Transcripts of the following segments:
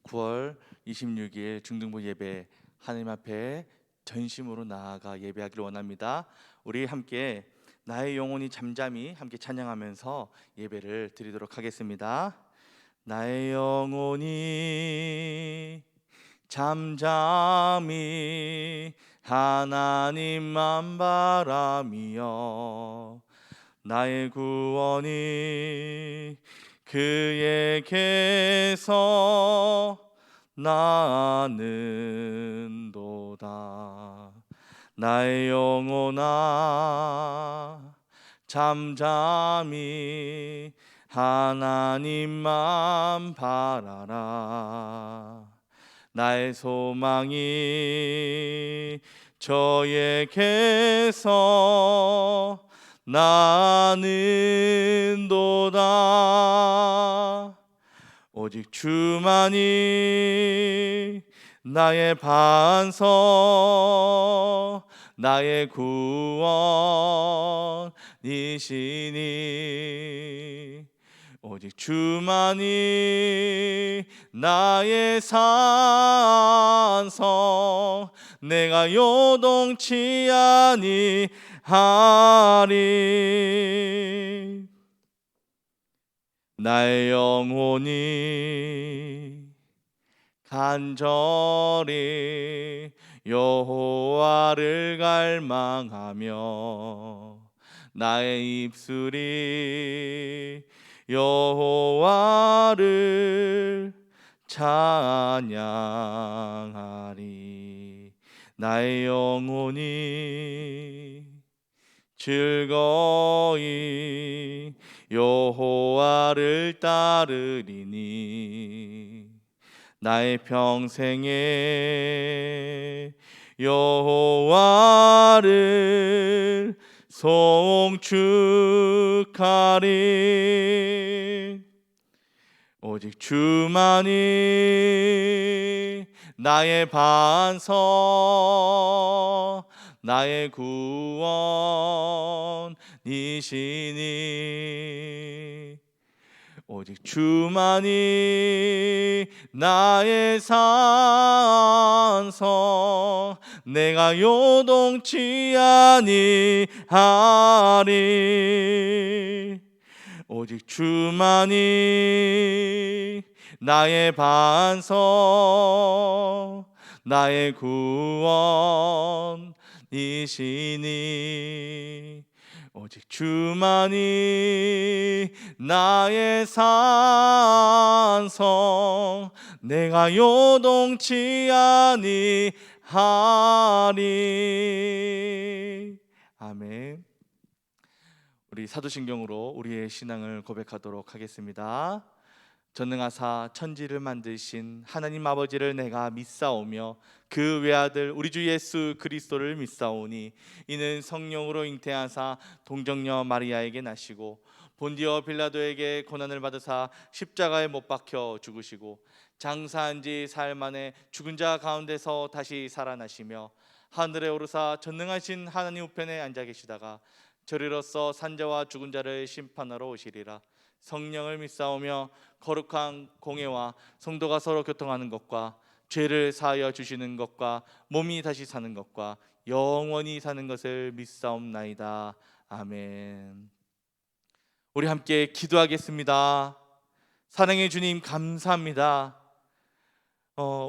9월 26일 중등부 예배 하나님 앞에 전심으로 나아가 예배하기를 원합니다. 우리 함께 나의 영혼이 잠잠히 함께 찬양하면서 예배를 드리도록 하겠습니다. 나의 영혼이 잠잠히 하나님만 바라며 나의 구원이 그에게서 나는도다. 나의 영혼아 잠잠히 하나님만 바라라. 나의 소망이 저에게서 나는도다. 오직 주만이 나의 반석 나의 구원이시니 오직 주만이 나의 산성 내가 요동치 아니하리. 나의 영혼이 간절히 여호와를 갈망하며 나의 입술이 여호와를 찬양하리. 나의 영혼이 즐거이 여호와를 따르리니 나의 평생에 여호와를 송축하리. 오직 주만이 나의 반석 나의 구원이시니 오직 주만이 나의 산성 내가 요동치 아니하리. 오직 주만이 나의 반석 나의 구원이시니 오직 주만이 나의 산성 내가 요동치 아니하리. 아멘. 우리 사도신경으로 우리의 신앙을 고백하도록 하겠습니다. 전능하사 천지를 만드신 하나님 아버지를 내가 믿사오며 그 외아들 우리 주 예수 그리스도를 믿사오니 이는 성령으로 잉태하사 동정녀 마리아에게 나시고 본디오 빌라도에게 고난을 받으사 십자가에 못 박혀 죽으시고 장사한 지 사흘 만에 죽은 자 가운데서 다시 살아나시며 하늘에 오르사 전능하신 하나님 우편에 앉아 계시다가 저리로서 산자와 죽은 자를 심판하러 오시리라. 성령을 믿사오며 거룩한 공예와 성도가 서로 교통하는 것과 죄를 사하여 주시는 것과 몸이 다시 사는 것과 영원히 사는 것을 믿사옵나이다. 아멘. 우리 함께 기도하겠습니다. 사랑의 주님 감사합니다.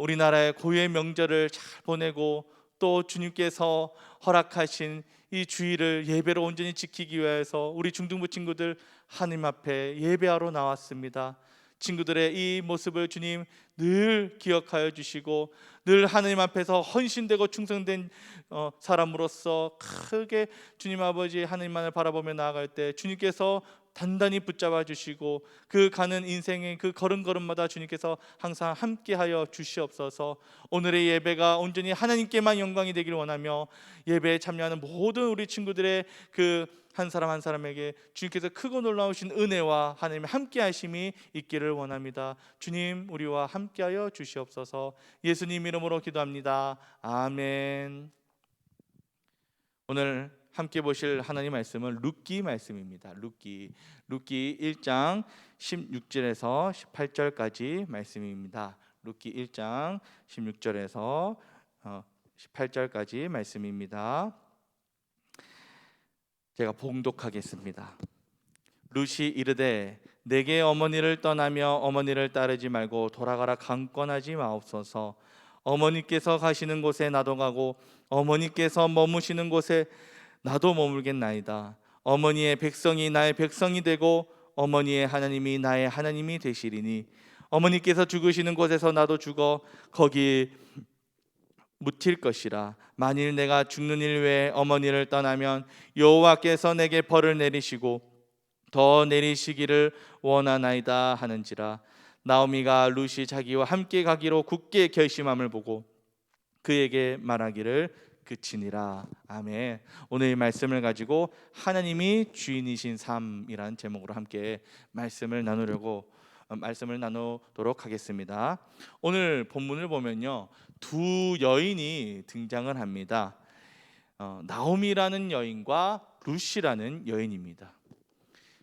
우리나라의 고유의 명절을 잘 보내고 또 주님께서 허락하신 이 주일을 예배로 온전히 지키기 위해서 우리 중등부 친구들 하나님 앞에 예배하러 나왔습니다. 친구들의 이 모습을 주님 늘 기억하여 주시고 늘 하나님 앞에서 헌신되고 충성된 사람으로서 크게 주님 아버지 하나님만을 바라보며 나아갈 때 주님께서 단단히 붙잡아 주시고 그 가는 인생의 그 걸음걸음마다 주님께서 항상 함께하여 주시옵소서. 오늘의 예배가 온전히 하나님께만 영광이 되기를 원하며 예배에 참여하는 모든 우리 친구들의 그 한 사람 한 사람에게 주님께서 크고 놀라우신 은혜와 하나님의 함께하심이 있기를 원합니다. 주님 우리와 함께하여 주시옵소서. 예수님 이름으로 기도합니다. 아멘. 오늘 함께 보실 하나님 말씀은 룻기 말씀입니다. 룻기 1장 16절에서 18절까지 말씀입니다. 룻기 1장 16절에서 18절까지 말씀입니다. 제가 봉독하겠습니다. 룻이 이르되 내게 어머니를 떠나며 어머니를 따르지 말고 돌아가라 강권하지 마옵소서. 어머니께서 가시는 곳에 나도 가고 어머니께서 머무시는 곳에 나도 머물겠나이다. 어머니의 백성이 나의 백성이 되고 어머니의 하나님이 나의 하나님이 되시리니 어머니께서 죽으시는 곳에서 나도 죽어 거기 묻힐 것이라. 만일 내가 죽는 일 외에 어머니를 떠나면 여호와께서 내게 벌을 내리시고 더 내리시기를 원하나이다 하는지라. 나오미가 룻이 자기와 함께 가기로 굳게 결심함을 보고 그에게 말하기를 그치니라. 아멘. 오늘 이 말씀을 가지고 하나님이 주인이신 삶이란 제목으로 함께 말씀을 나누도록 하겠습니다. 오늘 본문을 보면요, 두 여인이 등장을 합니다. 나오미라는 여인과 룻이라는 여인입니다.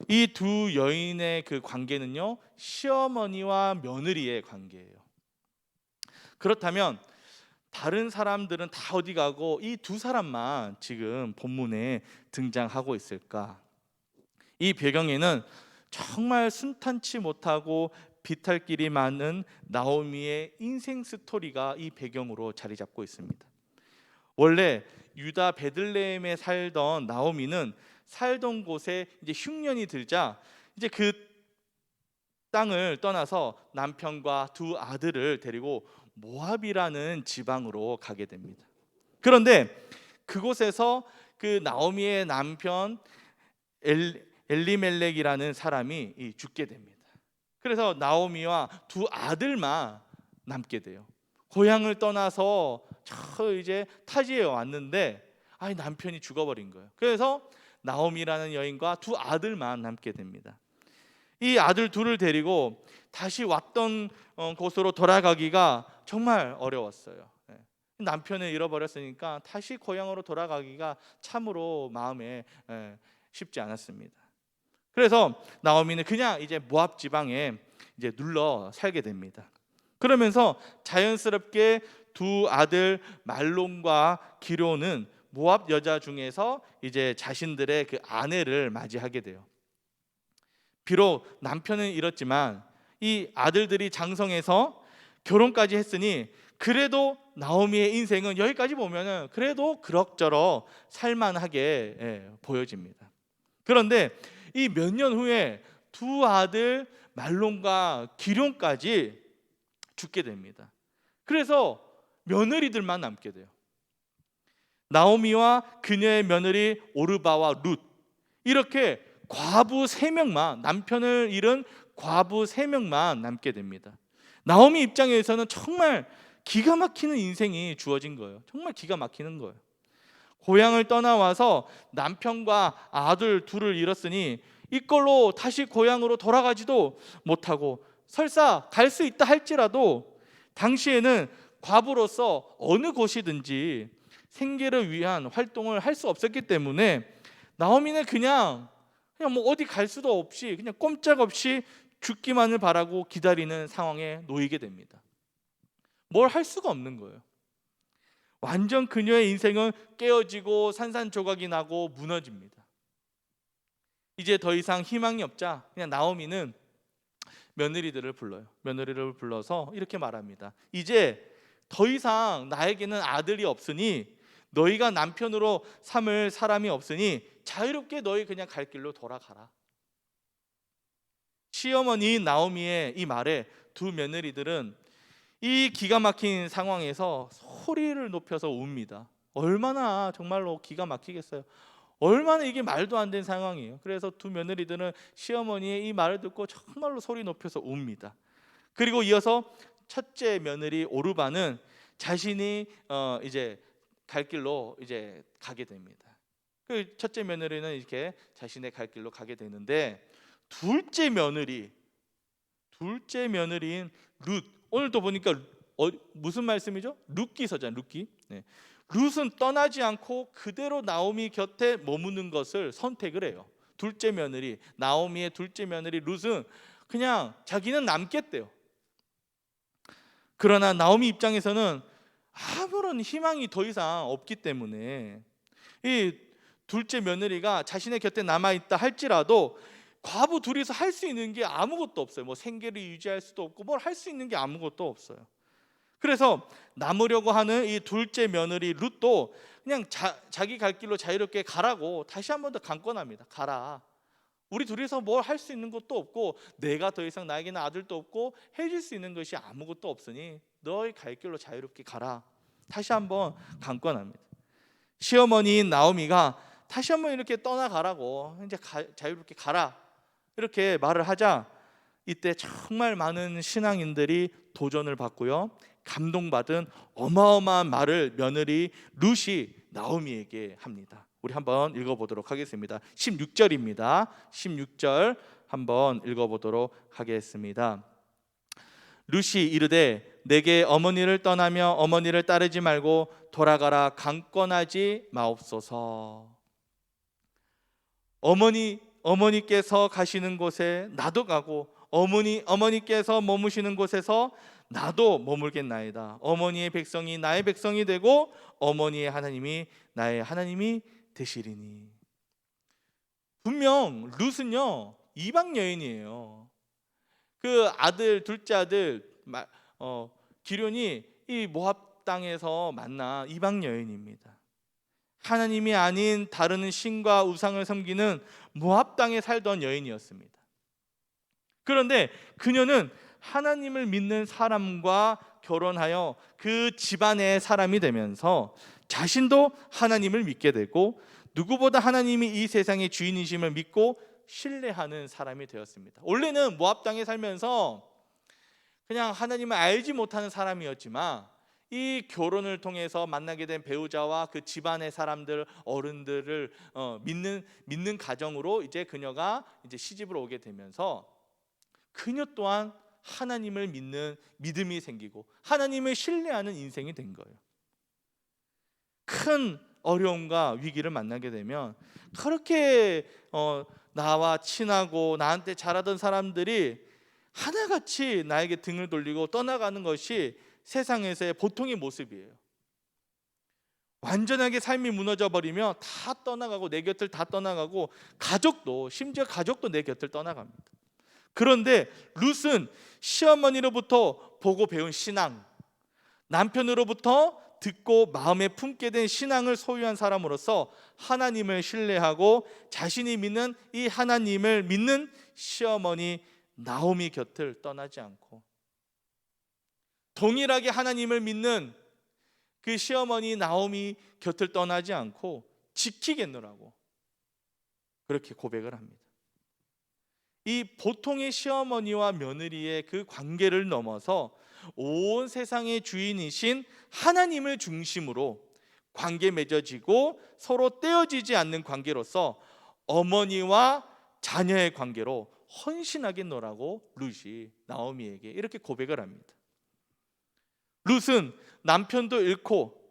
이 두 여인의 그 관계는요, 시어머니와 며느리의 관계예요. 그렇다면 다른 사람들은 다 어디 가고 이 두 사람만 지금 본문에 등장하고 있을까? 이 배경에는 정말 순탄치 못하고 비탈길이 많은 나오미의 인생 스토리가 이 배경으로 자리 잡고 있습니다. 원래 유다 베들레헴에 살던 나오미는 살던 곳에 이제 흉년이 들자 이제 그 땅을 떠나서 남편과 두 아들을 데리고 모압이라는 지방으로 가게 됩니다. 그런데 그곳에서 그 나오미의 남편 엘리멜렉이라는 사람이 죽게 됩니다. 그래서 나오미와 두 아들만 남게 돼요. 고향을 떠나서 저 이제 타지에 왔는데 남편이 죽어버린 거예요. 그래서 나오미라는 여인과 두 아들만 남게 됩니다. 이 아들 둘을 데리고 다시 왔던 곳으로 돌아가기가 정말 어려웠어요. 남편을 잃어버렸으니까 다시 고향으로 돌아가기가 참으로 마음에 쉽지 않았습니다. 그래서 나오미는 그냥 이제 모압 지방에 이제 눌러 살게 됩니다. 그러면서 자연스럽게 두 아들 말론과 기료는 모압 여자 중에서 이제 자신들의 그 아내를 맞이하게 돼요. 비록 남편은 잃었지만 이 아들들이 장성해서 결혼까지 했으니 그래도 나오미의 인생은 여기까지 보면은 그래도 그럭저럭 살만하게 보여집니다. 그런데 이 몇 년 후에 두 아들 말론과 기럯까지 죽게 됩니다. 그래서 며느리들만 남게 돼요. 나오미와 그녀의 며느리 오르바와 룻, 이렇게 과부 3명만, 남편을 잃은 과부 3명만 남게 됩니다. 나오미 입장에서는 정말 기가 막히는 인생이 주어진 거예요. 정말 기가 막히는 거예요. 고향을 떠나와서 남편과 아들 둘을 잃었으니 이걸로 다시 고향으로 돌아가지도 못하고 설사 갈 수 있다 할지라도 당시에는 과부로서 어느 곳이든지 생계를 위한 활동을 할 수 없었기 때문에 나오미는 그냥 뭐 어디 갈 수도 없이 그냥 꼼짝없이 죽기만을 바라고 기다리는 상황에 놓이게 됩니다. 뭘 할 수가 없는 거예요. 완전 그녀의 인생은 깨어지고 산산조각이 나고 무너집니다. 이제 더 이상 희망이 없자 그냥 나오미는 며느리들을 불러요. 며느리를 불러서 이렇게 말합니다. 이제 더 이상 나에게는 아들이 없으니 너희가 남편으로 삼을 사람이 없으니 자유롭게 너희 그냥 갈 길로 돌아가라. 시어머니 나오미의 이 말에 두 며느리들은 이 기가 막힌 상황에서 소리를 높여서 웁니다. 얼마나 정말로 기가 막히겠어요. 얼마나 이게 말도 안 되는 상황이에요. 그래서 두 며느리들은 시어머니의 이 말을 듣고 정말로 소리 높여서 웁니다. 그리고 이어서 첫째 며느리 오르바는 자신이 이제 갈 길로 이제 가게 됩니다. 그 첫째 며느리는 이렇게 자신의 갈 길로 가게 되는데 둘째 며느리인 룻, 오늘 또 보니까 무슨 말씀이죠? 룻기서잖아요. 룻기. 네. 룻은 떠나지 않고 그대로 나오미 곁에 머무는 것을 선택을 해요. 둘째 며느리, 나오미의 둘째 며느리 룻은 그냥 자기는 남겠대요. 그러나 나오미 입장에서는 아무런 희망이 더 이상 없기 때문에 이 둘째 며느리가 자신의 곁에 남아있다 할지라도 과부 둘이서 할 수 있는 게 아무것도 없어요. 뭐 생계를 유지할 수도 없고 뭘 할 수 있는 게 아무것도 없어요. 그래서 남으려고 하는 이 둘째 며느리 룻도 그냥 자기 갈 길로 자유롭게 가라고 다시 한 번 더 강권합니다. 가라. 우리 둘이서 뭘 할 수 있는 것도 없고 내가 더 이상 나에게는 아들도 없고 해줄 수 있는 것이 아무것도 없으니 너의 갈 길로 자유롭게 가라. 다시 한번 강권합니다. 시어머니인 나오미가 다시 한번 이렇게 떠나가라고 이제 자유롭게 가라 이렇게 말을 하자 이때 정말 많은 신앙인들이 도전을 받고요, 감동받은 어마어마한 말을 며느리 룻이 나오미에게 합니다. 우리 한번 읽어보도록 하겠습니다. 16절입니다. 16절 한번 읽어보도록 하겠습니다. 룻이 이르되 내게 어머니를 떠나며 어머니를 따르지 말고 돌아가라 강권하지 마옵소서. 어머니께서 가시는 곳에 나도 가고 어머니께서 머무시는 곳에서 나도 머물겠나이다. 어머니의 백성이 나의 백성이 되고 어머니의 하나님이 나의 하나님이 되시리니. 분명 룻은요 이방 여인이에요. 그 아들 둘째 아들 기럐이 이 모압 땅에서 만난 이방 여인입니다. 하나님이 아닌 다른 신과 우상을 섬기는 모압 땅에 살던 여인이었습니다. 그런데 그녀는 하나님을 믿는 사람과 결혼하여 그 집안의 사람이 되면서 자신도 하나님을 믿게 되고 누구보다 하나님이 이 세상의 주인이심을 믿고 신뢰하는 사람이 되었습니다. 원래는 모압 땅에 살면서 그냥 하나님을 알지 못하는 사람이었지만 이 결혼을 통해서 만나게 된 배우자와 그 집안의 사람들 어른들을 믿는 가정으로 이제 그녀가 이제 시집을 오게 되면서 그녀 또한 하나님을 믿는 믿음이 생기고 하나님을 신뢰하는 인생이 된 거예요. 큰 어려움과 위기를 만나게 되면 그렇게 나와 친하고 나한테 잘하던 사람들이 하나같이 나에게 등을 돌리고 떠나가는 것이 세상에서의 보통의 모습이에요. 완전하게 삶이 무너져 버리면 다 떠나가고 내 곁을 다 떠나가고 심지어 가족도 내 곁을 떠나갑니다. 그런데 룻은 시어머니로부터 보고 배운 신앙, 남편으로부터 듣고 마음에 품게 된 신앙을 소유한 사람으로서 하나님을 신뢰하고 자신이 믿는 이 하나님을 믿는 시어머니 나오미 곁을 떠나지 않고 동일하게 하나님을 믿는 그 시어머니 나오미 곁을 떠나지 않고 지키겠노라고 그렇게 고백을 합니다. 이 보통의 시어머니와 며느리의 그 관계를 넘어서 온 세상의 주인이신 하나님을 중심으로 관계 맺어지고 서로 떼어지지 않는 관계로서 어머니와 자녀의 관계로 헌신하겠노라고 룻이 나오미에게 이렇게 고백을 합니다. 룻은 남편도 잃고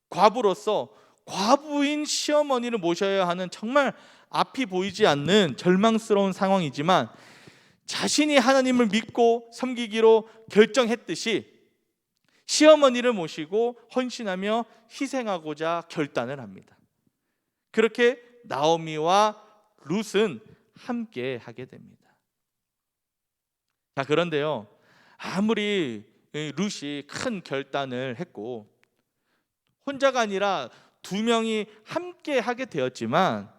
과부로서 과부인 시어머니를 모셔야 하는 정말 앞이 보이지 않는 절망스러운 상황이지만 자신이 하나님을 믿고 섬기기로 결정했듯이 시어머니를 모시고 헌신하며 희생하고자 결단을 합니다. 그렇게 나오미와 룻은 함께 하게 됩니다. 자, 그런데요, 아무리 룻이 큰 결단을 했고 혼자가 아니라 두 명이 함께 하게 되었지만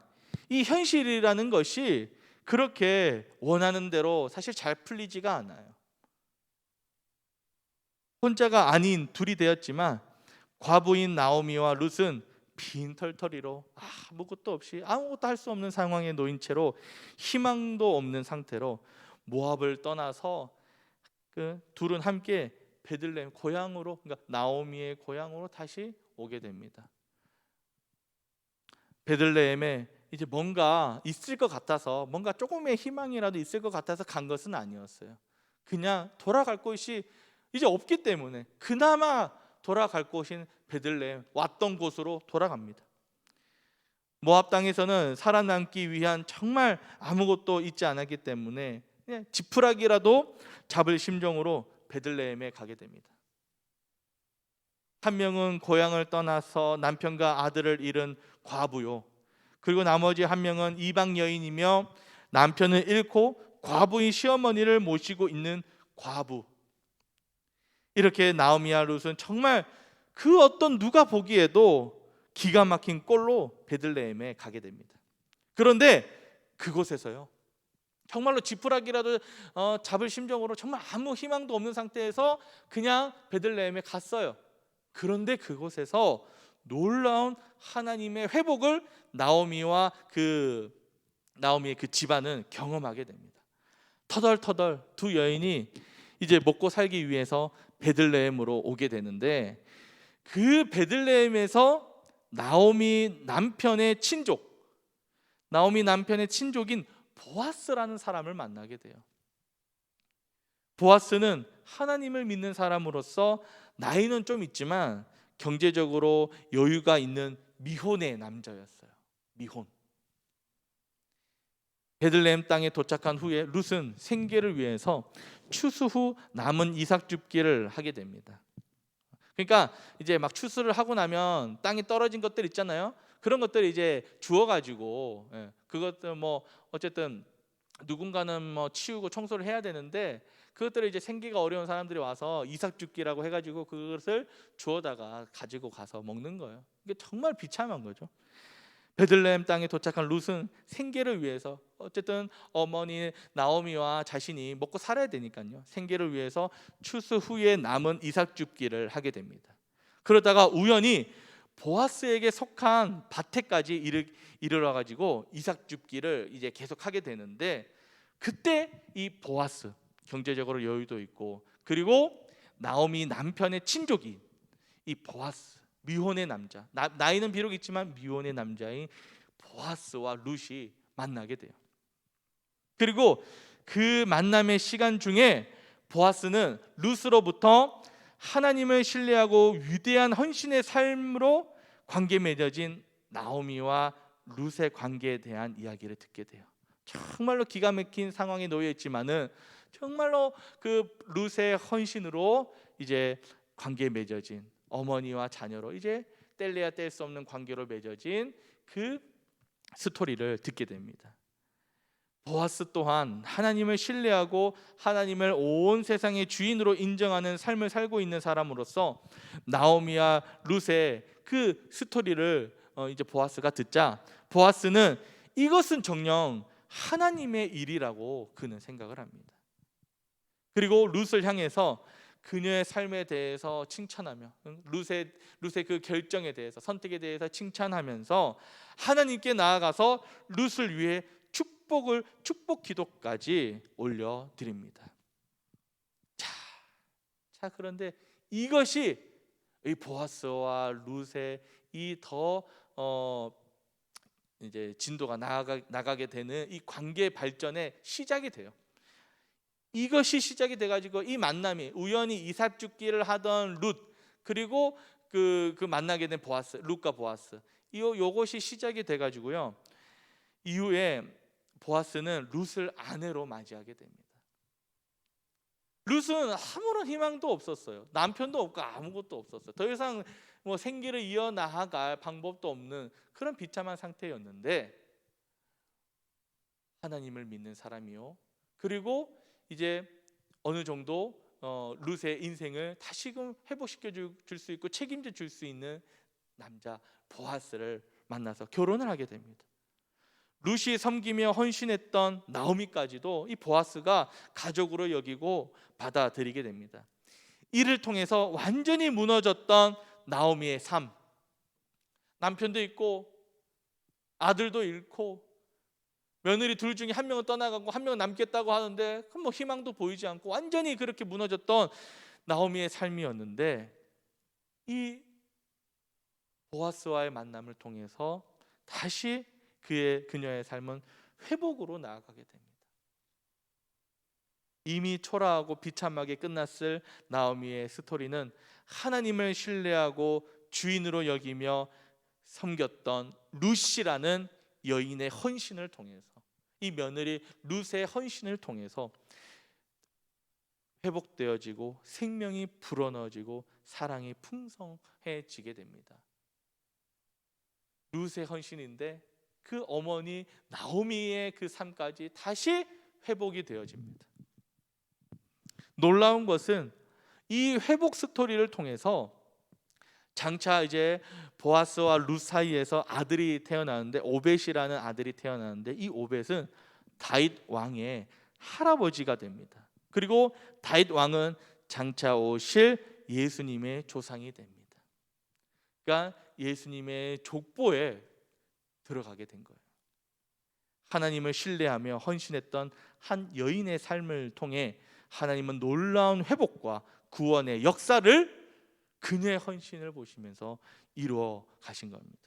이 현실이라는 것이 그렇게 원하는 대로 사실 잘 풀리지가 않아요. 혼자가 아닌 둘이 되었지만 과부인 나오미와 룻은 빈털터리로 아무것도 없이 아무것도 할 수 없는 상황에 놓인 채로 희망도 없는 상태로 모압을 떠나서 그 둘은 함께 베들레헴 고향으로, 그러니까 나오미의 고향으로 다시 오게 됩니다. 베들레헴에 이제 뭔가 있을 것 같아서, 뭔가 조금의 희망이라도 있을 것 같아서 간 것은 아니었어요. 그냥 돌아갈 곳이 이제 없기 때문에 그나마 돌아갈 곳인 베들레헴, 왔던 곳으로 돌아갑니다. 모압 땅에서는 살아남기 위한 정말 아무것도 있지 않았기 때문에 그냥 지푸라기라도 잡을 심정으로 베들레헴에 가게 됩니다. 한 명은 고향을 떠나서 남편과 아들을 잃은 과부요. 그리고 나머지 한 명은 이방 여인이며 남편을 잃고 과부인 시어머니를 모시고 있는 과부. 이렇게 나오미와 룻은 정말 그 어떤 누가 보기에도 기가 막힌 꼴로 베들레헴에 가게 됩니다. 그런데 그곳에서요, 정말로 지푸라기라도 잡을 심정으로 정말 아무 희망도 없는 상태에서 그냥 베들레헴에 갔어요. 그런데 그곳에서 놀라운 하나님의 회복을 나오미의 그 집안은 경험하게 됩니다. 터덜터덜 두 여인이 이제 먹고 살기 위해서 베들레헴으로 오게 되는데, 그 베들레헴에서 나오미 남편의 친족인 보아스라는 사람을 만나게 돼요. 보아스는 하나님을 믿는 사람으로서 나이는 좀 있지만 경제적으로 여유가 있는 미혼의 남자였어요. 미혼. 베들레헴 땅에 도착한 후에 룻은 생계를 위해서 추수 후 남은 이삭 줍기를 하게 됩니다. 그러니까 이제 막 추수를 하고 나면 땅에 떨어진 것들 있잖아요. 그런 것들을 이제 주워가지고, 그것들 뭐 어쨌든 누군가는 뭐 치우고 청소를 해야 되는데, 그것들을 이제 생계가 어려운 사람들이 와서 이삭줍기라고 해가지고 그것을 주워다가 가지고 가서 먹는 거예요. 이게 정말 비참한 거죠. 베들레헴 땅에 도착한 룻은 생계를 위해서, 어쨌든 어머니 나오미와 자신이 먹고 살아야 되니까요, 생계를 위해서 추수 후에 남은 이삭줍기를 하게 됩니다. 그러다가 우연히 보아스에게 속한 밭에까지 이르러 가지고 이삭줍기를 이제 계속 하게 되는데, 그때 이 보아스, 경제적으로 여유도 있고 그리고 나오미 남편의 친족이 이 보아스, 미혼의 남자, 나이는 비록 있지만 미혼의 남자인 보아스와 룻이 만나게 돼요. 그리고 그 만남의 시간 중에 보아스는 룻으로부터 하나님을 신뢰하고 위대한 헌신의 삶으로 관계 맺어진 나오미와 룻의 관계에 대한 이야기를 듣게 돼요. 정말로 기가 막힌 상황에 놓여 있지만은 정말로 그 룻의 헌신으로 이제 관계에 맺어진, 어머니와 자녀로 이제 뗄래야 뗄 수 없는 관계로 맺어진 그 스토리를 듣게 됩니다. 보아스 또한 하나님을 신뢰하고 하나님을 온 세상의 주인으로 인정하는 삶을 살고 있는 사람으로서 나오미와 룻의 그 스토리를 이제 보아스가 듣자, 보아스는 이것은 정녕 하나님의 일이라고 그는 생각을 합니다. 그리고 룻을 향해서 그녀의 삶에 대해서 칭찬하며, 룻의 그 결정에 대해서, 선택에 대해서 칭찬하면서 하나님께 나아가서 룻을 위해 축복 기도까지 올려드립니다. 자, 그런데 이것이 이 보아스와 룻의 이 더 이제 진도가 나가게 되는 이 관계 발전의 시작이 돼요. 이것이 시작이 돼가지고 이 만남이, 우연히 이삭줍기를 하던 룻, 그리고 그 만나게 된 보아스, 룻과 보아스, 요것이 시작이 돼가지고요, 이후에 보아스는 룻을 아내로 맞이하게 됩니다. 룻은 아무런 희망도 없었어요. 남편도 없고 아무것도 없었어요. 더 이상 뭐 생계를 이어나갈 방법도 없는 그런 비참한 상태였는데, 하나님을 믿는 사람이요, 그리고 이제 어느 정도 룻의 인생을 다시금 회복시켜 줄 수 있고 책임져 줄 수 있는 남자 보아스를 만나서 결혼을 하게 됩니다. 룻이 섬기며 헌신했던 나오미까지도 이 보아스가 가족으로 여기고 받아들이게 됩니다. 이를 통해서 완전히 무너졌던 나오미의 삶, 남편도 있고 아들도 잃고 며느리 둘 중에 한 명은 떠나가고 한 명은 남겠다고 하는데 뭐 희망도 보이지 않고 완전히 그렇게 무너졌던 나오미의 삶이었는데, 이 보아스와의 만남을 통해서 다시 그녀의 삶은 회복으로 나아가게 됩니다. 이미 초라하고 비참하게 끝났을 나오미의 스토리는 하나님을 신뢰하고 주인으로 여기며 섬겼던 룻이라는 여인의 헌신을 통해서, 이 며느리 룻의 헌신을 통해서 회복되어지고 생명이 불어넣어지고 사랑이 풍성해지게 됩니다. 룻의 헌신인데 그 어머니 나오미의 그 삶까지 다시 회복이 되어집니다. 놀라운 것은 이 회복 스토리를 통해서 장차 이제 보아스와 룻 사이에서 아들이 태어나는데 오벳이라는 아들이 태어나는데 이 오벳은 다윗 왕의 할아버지가 됩니다. 그리고 다윗 왕은 장차 오실 예수님의 조상이 됩니다. 그러니까 예수님의 족보에 들어가게 된 거예요. 하나님을 신뢰하며 헌신했던 한 여인의 삶을 통해 하나님은 놀라운 회복과 구원의 역사를 그녀의 헌신을 보시면서 이루어 가신 겁니다.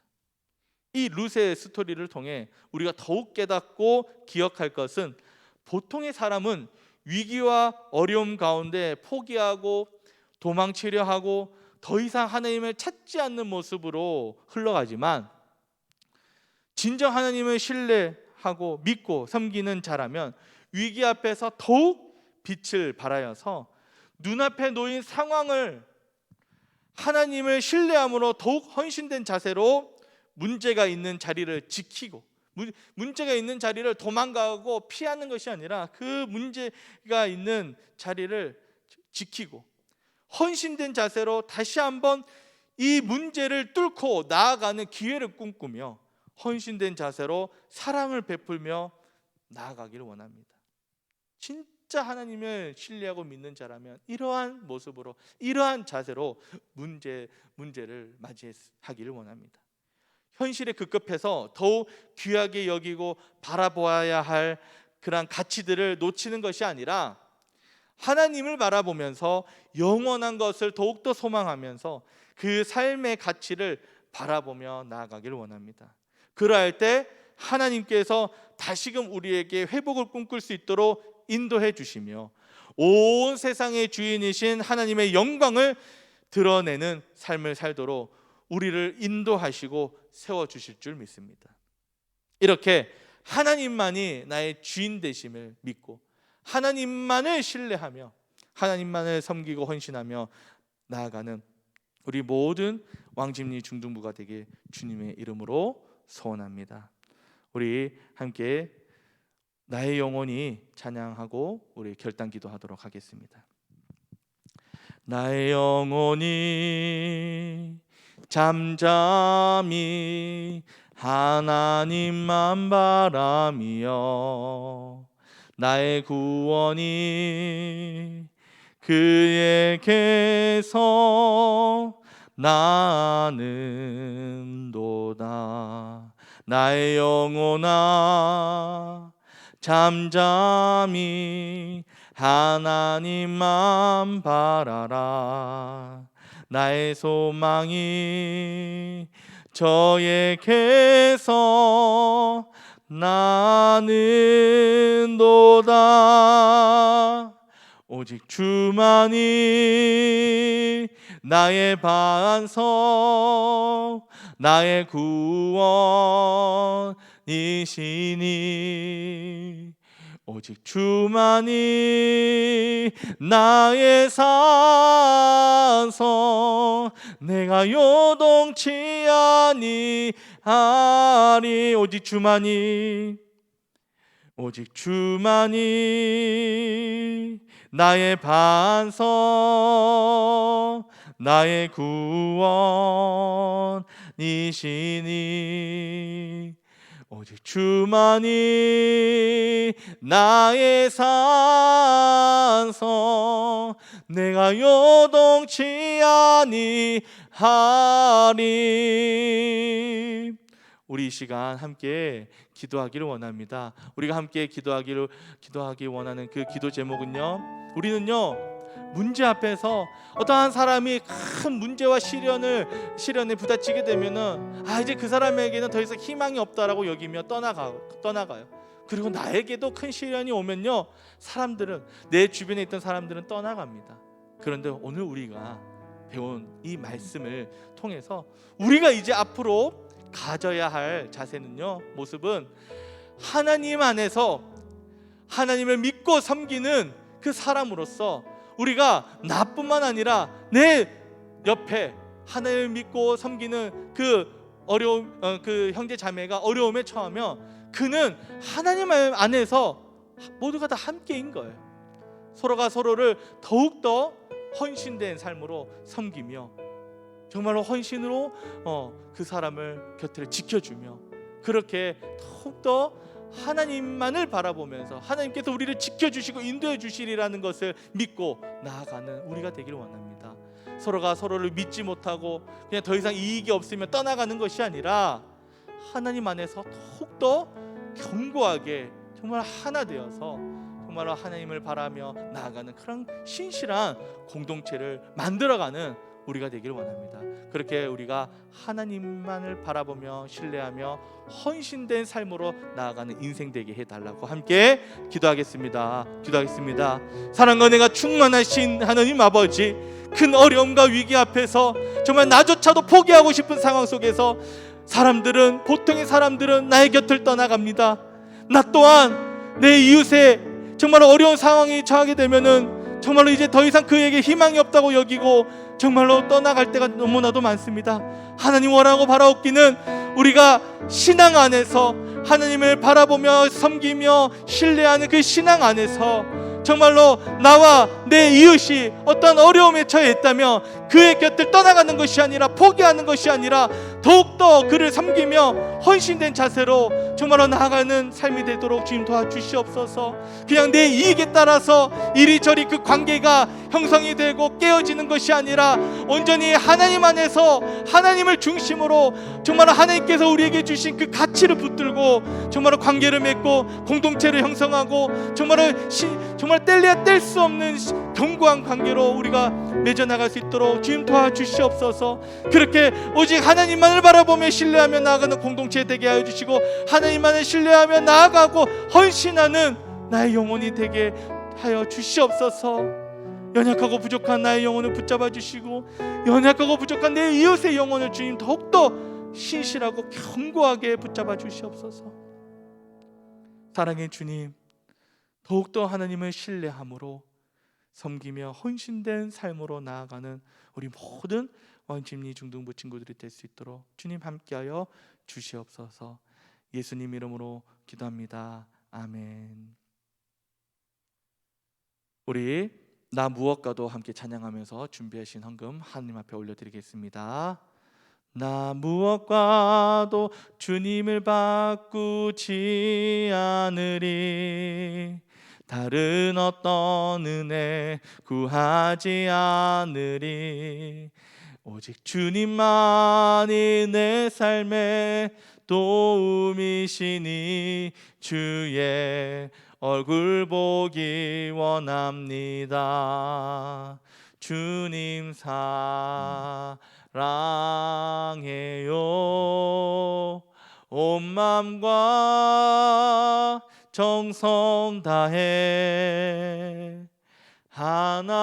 이 룻의 스토리를 통해 우리가 더욱 깨닫고 기억할 것은 보통의 사람은 위기와 어려움 가운데 포기하고 도망치려 하고 더 이상 하나님을 찾지 않는 모습으로 흘러가지만 진정 하나님을 신뢰하고 믿고 섬기는 자라면 위기 앞에서 더욱 빛을 발하여서 눈앞에 놓인 상황을 하나님을 신뢰함으로 더욱 헌신된 자세로 문제가 있는 자리를 지키고 문제가 있는 자리를 도망가고 피하는 것이 아니라 그 문제가 있는 자리를 지키고 헌신된 자세로 다시 한번 이 문제를 뚫고 나아가는 기회를 꿈꾸며 헌신된 자세로 사랑을 베풀며 나아가기를 원합니다. 진짜 하나님을 신뢰하고 믿는 자라면 이러한 모습으로 이러한 자세로 문제를 맞이하기를 원합니다. 현실에 급급해서 더욱 귀하게 여기고 바라보아야 할 그러한 가치들을 놓치는 것이 아니라 하나님을 바라보면서 영원한 것을 더욱더 소망하면서 그 삶의 가치를 바라보며 나아가기를 원합니다. 그러할 때 하나님께서 다시금 우리에게 회복을 꿈꿀 수 있도록 인도해 주시며 온 세상의 주인이신 하나님의 영광을 드러내는 삶을 살도록 우리를 인도하시고 세워주실 줄 믿습니다. 이렇게 하나님만이 나의 주인 되심을 믿고 하나님만을 신뢰하며 하나님만을 섬기고 헌신하며 나아가는 우리 모든 왕집리 중등부가 되길 주님의 이름으로 소원합니다. 우리 함께 나의 영혼이 찬양하고 우리 결단 기도하도록 하겠습니다. 나의 영혼이 잠잠히 하나님만 바라며 나의 구원이 그에게서 나는도다. 나의 영혼아 잠잠히 하나님만 바라라. 나의 소망이 저에게서 나는도다. 오직 주만이 나의 반석 나의 구원이시니 오직 주만이 나의 산성 내가 요동치 아니하리. 오직 주만이 나의 반석 나의 구원이시니 오직 주만이 나의 산성 내가 요동치 아니하리. 우리 이 시간 함께 기도하기를 원합니다. 우리가 함께 기도하기 원하는 그 기도 제목은요, 우리는요 문제 앞에서 어떠한 사람이 큰 문제와 시련에 부딪히게 되면은 이제 그 사람에게는 더 이상 희망이 없다라고 여기며 떠나가요. 그리고 나에게도 큰 시련이 오면요 사람들은 내 주변에 있던 사람들은 떠나갑니다. 그런데 오늘 우리가 배운 이 말씀을 통해서 우리가 이제 앞으로 가져야 할 자세는요, 모습은 하나님 안에서 하나님을 믿고 섬기는 그 사람으로서 우리가 나뿐만 아니라 내 옆에 하나님을 믿고 섬기는 그 어려움, 그 형제 자매가 어려움에 처하면 그는 하나님 안에서 모두가 다 함께인 거예요. 서로가 서로를 더욱더 헌신된 삶으로 섬기며 정말로 헌신으로 그 사람을 곁을 지켜주며 그렇게 더욱더 하나님만을 바라보면서 하나님께서 우리를 지켜주시고 인도해 주시리라는 것을 믿고 나아가는 우리가 되기를 원합니다. 서로가 서로를 믿지 못하고 그냥 더 이상 이익이 없으면 떠나가는 것이 아니라 하나님 안에서 더욱더 견고하게 정말 하나 되어서 정말로 하나님을 바라며 나아가는 그런 신실한 공동체를 만들어가는 우리가 되기를 원합니다. 그렇게 우리가 하나님만을 바라보며 신뢰하며 헌신된 삶으로 나아가는 인생 되게 해달라고 함께 기도하겠습니다. 사랑과 은혜가 충만하신 하나님 아버지, 큰 어려움과 위기 앞에서 정말 나조차도 포기하고 싶은 상황 속에서 보통의 사람들은 나의 곁을 떠나갑니다. 나 또한 내 이웃의 정말 어려운 상황에 처하게 되면은 정말로 이제 더 이상 그에게 희망이 없다고 여기고 정말로 떠나갈 때가 너무나도 많습니다. 하나님 원하고 바라옵기는 우리가 신앙 안에서 하나님을 바라보며 섬기며 신뢰하는 그 신앙 안에서 정말로 나와 내 이웃이 어떤 어려움에 처해 있다면 그의 곁을 떠나가는 것이 아니라 포기하는 것이 아니라 더욱더 그를 섬기며 헌신된 자세로 정말로 나아가는 삶이 되도록 주님 도와주시옵소서. 그냥 내 이익에 따라서 이리저리 그 관계가 형성이 되고 깨어지는 것이 아니라 온전히 하나님 안에서 하나님을 중심으로 정말로 하나님께서 우리에게 주신 그 가치를 붙들고 정말로 관계를 맺고 공동체를 형성하고 정말 뗄래야 뗄 수 없는 견고한 관계로 우리가 맺어나갈 수 있도록 주님 도와주시옵소서. 그렇게 오직 하나님만을 바라보며 신뢰하며 나아가는 공동체 되게 하여 주시고 하나님만을 신뢰하며 나아가고 헌신하는 나의 영혼이 되게 하여 주시옵소서. 연약하고 부족한 나의 영혼을 붙잡아 주시고 연약하고 부족한 내 이웃의 영혼을 주님 더욱더 신실하고 견고하게 붙잡아 주시옵소서. 사랑의 주님, 더욱더 하나님을 신뢰함으로 섬기며 헌신된 삶으로 나아가는 우리 모든 원심리 중등부 친구들이 될 수 있도록 주님 함께하여 주시옵소서. 예수님 이름으로 기도합니다. 아멘. 우리 나 무엇과도 함께 찬양하면서 준비하신 헌금 하나님 앞에 올려드리겠습니다. 나 무엇과도 주님을 바꾸지 않으리, 다른 어떤 은혜 구하지 않으리, 오직 주님만이 내 삶의 도움이시니 주의 얼굴 보기 원합니다. 주님 사랑해요. 온 마음과 정성 다해 하나님의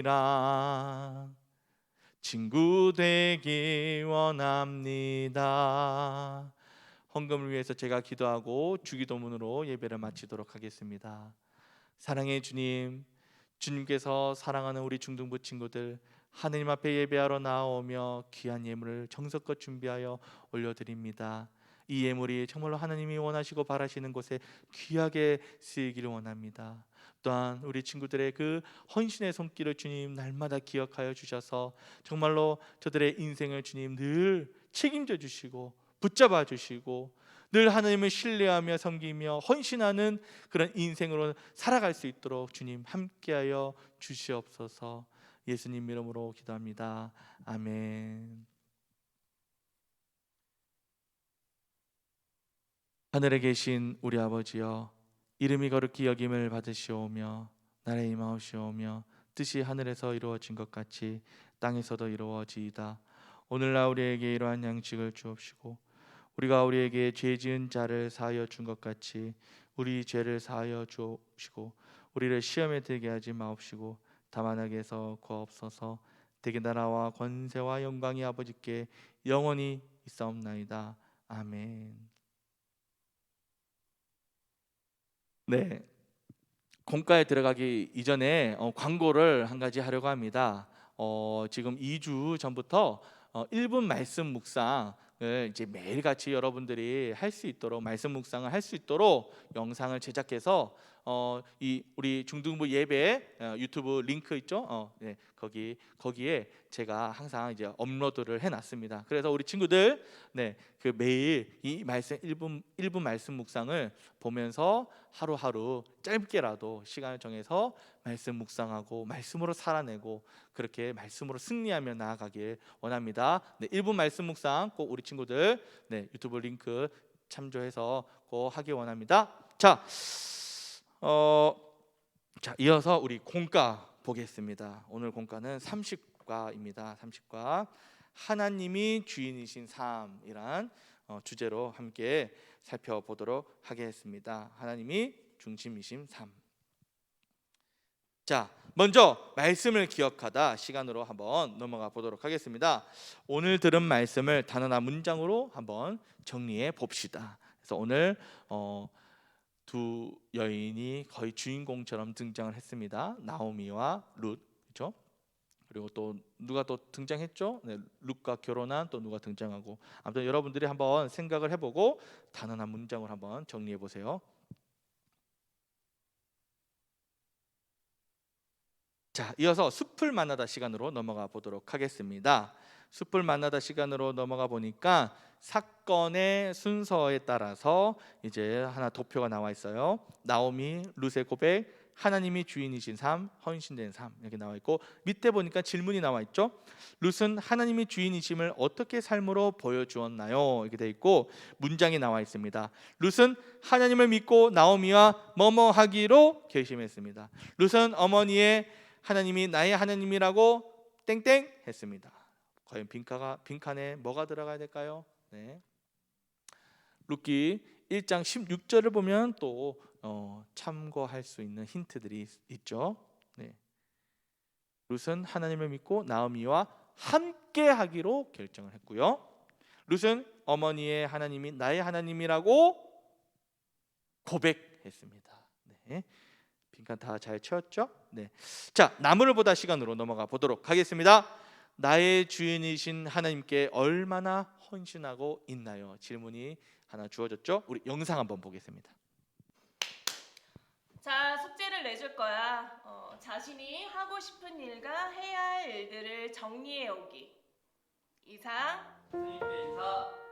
신실한 친구 되기 원합니다. 헌금을 위해서 제가 기도하고 주기도문으로 예배를 마치도록 하겠습니다. 사랑의 주님, 주님께서 사랑하는 우리 중등부 친구들 하느님 앞에 예배하러 나오며 귀한 예물을 정성껏 준비하여 올려드립니다. 이 예물이 정말로 하나님이 원하시고 바라시는 곳에 귀하게 쓰이기를 원합니다. 또한 우리 친구들의 그 헌신의 손길을 주님 날마다 기억하여 주셔서 정말로 저들의 인생을 주님 늘 책임져 주시고 붙잡아 주시고 늘 하나님을 신뢰하며 섬기며 헌신하는 그런 인생으로 살아갈 수 있도록 주님 함께하여 주시옵소서. 예수님 이름으로 기도합니다. 아멘. 하늘에 계신 우리 아버지여, 이름이 거룩히 여김을 받으시오며 나라의 임하옵시오며 뜻이 하늘에서 이루어진 것 같이 땅에서도 이루어지이다. 오늘날 우리에게 이러한 양식을 주옵시고 우리가 우리에게 죄 지은 자를 사하여 준 것 같이 우리 죄를 사하여 주옵시고 우리를 시험에 들게 하지 마옵시고 다만 악에서 구하옵소서. 대개 나라와 권세와 영광이 아버지께 영원히 있사옵나이다. 아멘. 네, 공과에 들어가기 이전에 광고를 한 가지 하려고 합니다. 지금 2주 전부터 1분 말씀 묵상을 이제 매일같이 여러분들이 할 수 있도록 말씀 묵상을 할 수 있도록 영상을 제작해서 이 우리 중등부 예배 유튜브 링크 있죠? 네, 거기에 제가 항상 이제 업로드를 해놨습니다. 그래서 우리 친구들 네, 그 매일 이 말씀 1분 말씀 묵상을 보면서 하루하루 짧게라도 시간을 정해서 말씀 묵상하고 말씀으로 살아내고 그렇게 말씀으로 승리하며 나아가길 원합니다. 네, 1분 말씀 묵상 꼭 우리 친구들 네, 유튜브 링크 참조해서 꼭 하기 원합니다. 자, 이어서 우리 공과 보겠습니다. 오늘 공과는 30과입니다. 30과 하나님이 주인이신 삶이란 주제로 함께 살펴보도록 하겠습니다. 하나님이 중심이신 삶. 자, 먼저 말씀을 기억하다 시간으로 한번 넘어가 보도록 하겠습니다. 오늘 들은 말씀을 단어나 문장으로 한번 정리해 봅시다. 그래서 오늘 두 여인이 거의 주인공처럼 등장을 했습니다. 나오미와 룻, 그렇죠? 그리고 또 누가 또 등장했죠? 네, 룻과 결혼한 또 누가 등장하고 아무튼 여러분들이 한번 생각을 해보고 단어나 문장으로 한번 정리해 보세요. 자, 이어서 숲을 만나다 시간으로 넘어가 보도록 하겠습니다. 숲을 만나다 시간으로 넘어가 보니까 사건의 순서에 따라서 이제 하나 도표가 나와 있어요. 나오미, 룻의 고백, 하나님이 주인이신 삶, 헌신된 삶 이렇게 나와 있고 밑에 보니까 질문이 나와 있죠. 룻은 하나님이 주인이심을 어떻게 삶으로 보여주었나요? 이렇게 돼 있고 문장이 나와 있습니다. 룻은 하나님을 믿고 나오미와 뭐뭐 하기로 결심했습니다. 룻은 어머니의 하나님이 나의 하나님이라고 땡땡 했습니다. 과연 빈칸에 뭐가 들어가야 될까요? 네. 룻기 1장 16절을 보면 또 참고할 수 있는 힌트들이 있죠. 네. 룻은 하나님을 믿고 나오미와 함께 하기로 결정을 했고요. 룻은 어머니의 하나님이 나의 하나님이라고 고백했습니다. 네. 빈칸 다 잘 채웠죠? 네. 자, 나무를 보다 시간으로 넘어가 보도록 하겠습니다. 나의 주인이신 하나님께 얼마나 헌신하고 있나요? 질문이 하나 주어졌죠? 우리 영상 한번 보겠습니다. 자, 숙제를 내줄 거야. 자신이 하고 싶은 일과 해야 할 일들을 정리해 오기. 이상. 선생님께 인사.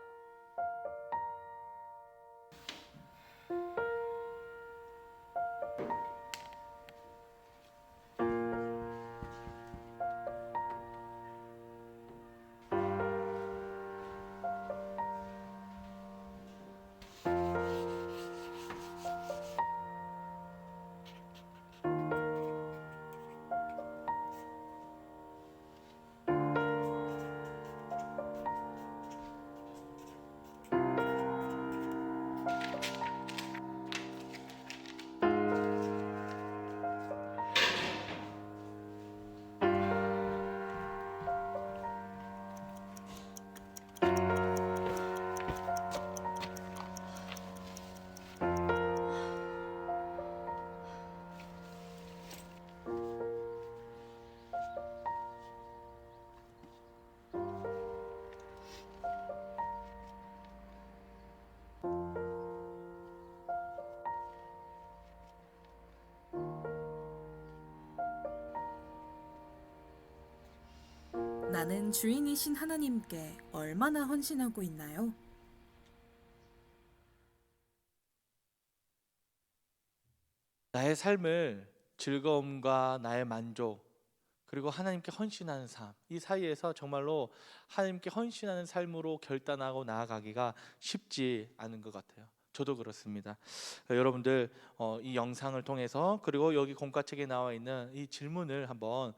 나는 주인이신 하나님께 얼마나 헌신하고 있나요? 나의 삶을 즐거움과 나의 만족 그리고 하나님께 헌신하는 삶, 이 사이에서 정말로 하나님께 헌신하는 삶으로 결단하고 나아가기가 쉽지 않은 것 같아요. 저도 그렇습니다. 여러분들 이 영상을 통해서 그리고 여기 공과책에 나와 있는 이 질문을 한번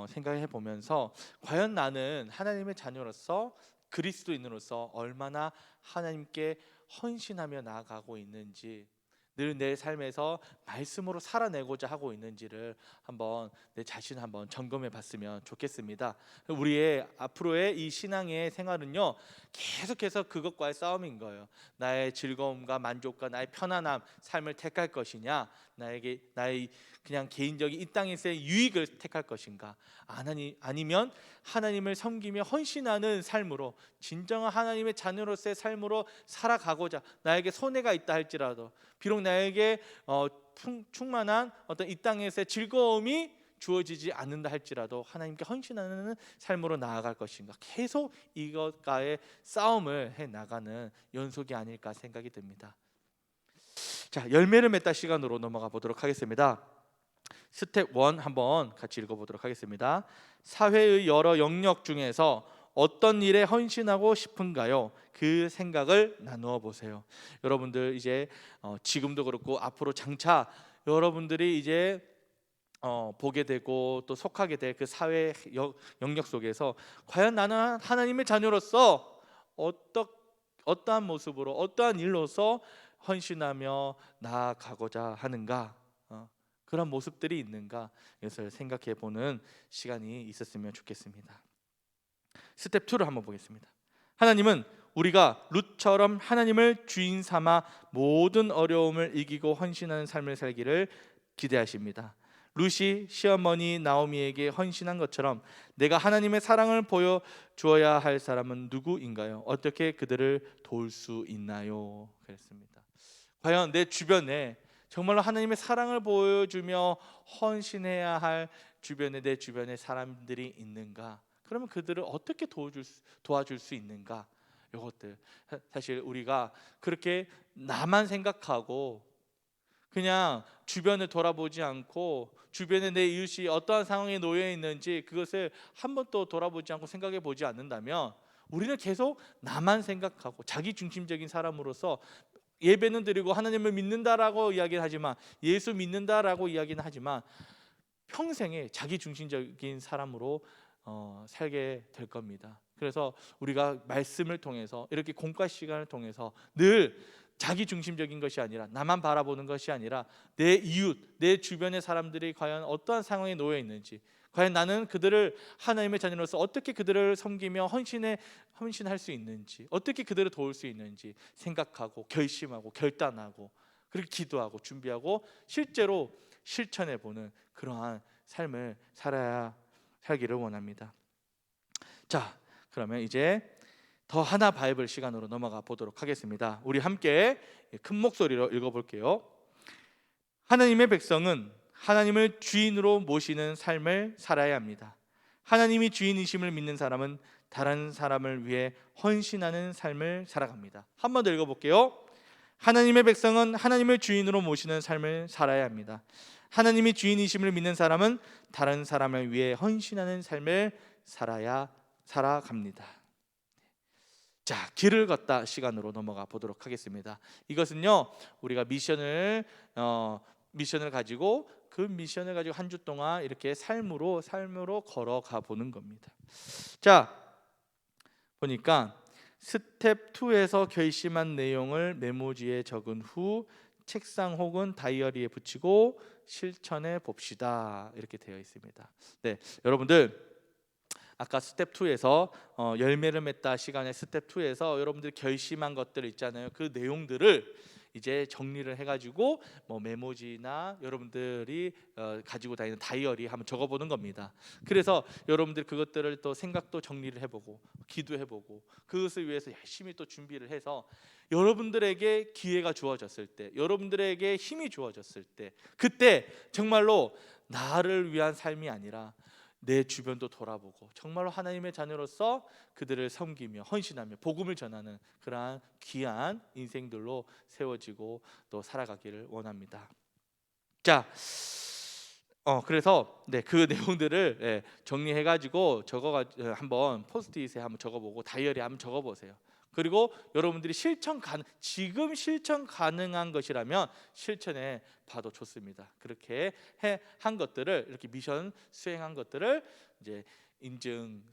생각해 보면서 과연 나는 하나님의 자녀로서 그리스도인으로서 얼마나 하나님께 헌신하며 나아가고 있는지, 늘 내 삶에서 말씀으로 살아내고자 하고 있는지를 한번 내 자신을 한번 점검해 봤으면 좋겠습니다. 우리의 앞으로의 이 신앙의 생활은요, 계속해서 그것과의 싸움인 거예요. 나의 즐거움과 만족과 나의 편안함, 삶을 택할 것이냐, 나의 그냥 개인적인 이 땅에서의 유익을 택할 것인가, 아니면 하나님을 섬기며 헌신하는 삶으로, 진정한 하나님의 자녀로서의 삶으로 살아가고자, 나에게 손해가 있다 할지라도, 비록 나에게 충만한 어떤 이 땅에서의 즐거움이 주어지지 않는다 할지라도 하나님께 헌신하는 삶으로 나아갈 것인가, 계속 이것과의 싸움을 해 나가는 연속이 아닐까 생각이 듭니다. 자, 열매를 맺다 시간으로 넘어가 보도록 하겠습니다. 스텝 1 한번 같이 읽어보도록 하겠습니다. 사회의 여러 영역 중에서 어떤 일에 헌신하고 싶은가요? 그 생각을 나누어 보세요. 여러분들 이제 지금도 그렇고 앞으로 장차 여러분들이 이제 보게 되고 또 속하게 될 그 사회 영역 속에서 과연 나는 하나님의 자녀로서 어떠한 모습으로, 어떠한 일로서 헌신하며 나아가고자 하는가, 그런 모습들이 있는가, 이것을 생각해 보는 시간이 있었으면 좋겠습니다. 스텝 2를 한번 보겠습니다. 하나님은 우리가 룻처럼 하나님을 주인 삼아 모든 어려움을 이기고 헌신하는 삶을 살기를 기대하십니다. 룻이 시어머니 나오미에게 헌신한 것처럼 내가 하나님의 사랑을 보여주어야 할 사람은 누구인가요? 어떻게 그들을 도울 수 있나요? 그랬습니다. 과연 내 주변에 정말로 하나님의 사랑을 보여주며 헌신해야 할 내 주변에 사람들이 있는가? 그러면 그들을 어떻게 도와줄 수 있는가? 이것들, 사실 우리가 그렇게 나만 생각하고 그냥 주변을 돌아보지 않고 주변에 내 이웃이 어떠한 상황에 놓여 있는지 그것을 한 번도 돌아보지 않고 생각해 보지 않는다면 우리는 계속 나만 생각하고 자기 중심적인 사람으로서 예배는 드리고 하나님을 믿는다라고 이야기를 하지만, 예수 믿는다라고 이야기는 하지만 평생에 자기 중심적인 사람으로 살게 될 겁니다. 그래서 우리가 말씀을 통해서, 이렇게 공과 시간을 통해서 늘 자기 중심적인 것이 아니라, 나만 바라보는 것이 아니라 내 이웃, 내 주변의 사람들이 과연 어떠한 상황에 놓여 있는지, 과연 나는 그들을 하나님의 자녀로서 어떻게 그들을 섬기며 헌신할 수 있는지, 어떻게 그들을 도울 수 있는지 생각하고 결심하고 결단하고, 그렇게 기도하고 준비하고 실제로 실천해 보는 그러한 삶을 살기를 원합니다. 자, 그러면 이제 더 하나 바이블 시간으로 넘어가 보도록 하겠습니다. 우리 함께 큰 목소리로 읽어볼게요. 하나님의 백성은 하나님을 주인으로 모시는 삶을 살아야 합니다. 하나님이 주인이심을 믿는 사람은 다른 사람을 위해 헌신하는 삶을 살아갑니다. 한 번 더 읽어볼게요. 하나님의 백성은 하나님을 주인으로 모시는 삶을 살아야 합니다. 하나님이 주인이심을 믿는 사람은 다른 사람을 위해 헌신하는 삶을 살아갑니다. 자, 길을 걷다 시간으로 넘어가 보도록 하겠습니다. 이것은요, 우리가 미션을 가지고 한 주 동안 이렇게 삶으로 걸어가 보는 겁니다. 자, 보니까 스텝 2에서 결심한 내용을 메모지에 적은 후 책상 혹은 다이어리에 붙이고 실천해 봅시다, 이렇게 되어 있습니다. 네, 여러분들 아까 스텝 2에서 열매를 맺다 시간에 스텝 2에서 여러분들이 결심한 것들 있잖아요. 그 내용들을 이제 정리를 해가지고 메모지나 여러분들이 가지고 다니는 다이어리 한번 적어보는 겁니다. 그래서 여러분들 그것들을 또 생각도 정리를 해보고 기도해보고 그것을 위해서 열심히 또 준비를 해서 여러분들에게 기회가 주어졌을 때, 여러분들에게 힘이 주어졌을 때, 그때 정말로 나를 위한 삶이 아니라 내 주변도 돌아보고 정말로 하나님의 자녀로서 그들을 섬기며 헌신하며 복음을 전하는 그러한 귀한 인생들로 세워지고 또 살아가기를 원합니다. 자, 그래서 그 내용들을 정리해가지고 한번 포스트잇에 한번 적어보고 다이어리에 한번 적어보세요. 그리고 여러분들이 지금 실천 가능한 것이라면 실천해 봐도 좋습니다. 그렇게 한 것들을, 이렇게 미션 수행한 것들을 이제 인증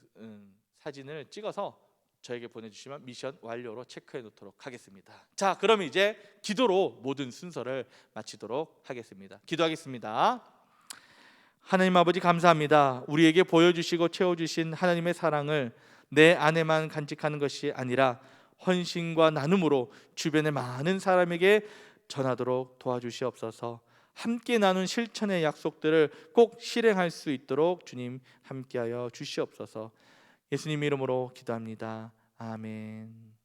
사진을 찍어서 저에게 보내주시면 미션 완료로 체크해 놓도록 하겠습니다. 자, 그럼 이제 기도로 모든 순서를 마치도록 하겠습니다. 기도하겠습니다. 하나님 아버지 감사합니다. 우리에게 보여주시고 채워주신 하나님의 사랑을 내 안에만 간직하는 것이 아니라 헌신과 나눔으로 주변의 많은 사람에게 전하도록 도와주시옵소서. 함께 나눈 실천의 약속들을 꼭 실행할 수 있도록 주님 함께하여 주시옵소서. 예수님 이름으로 기도합니다. 아멘.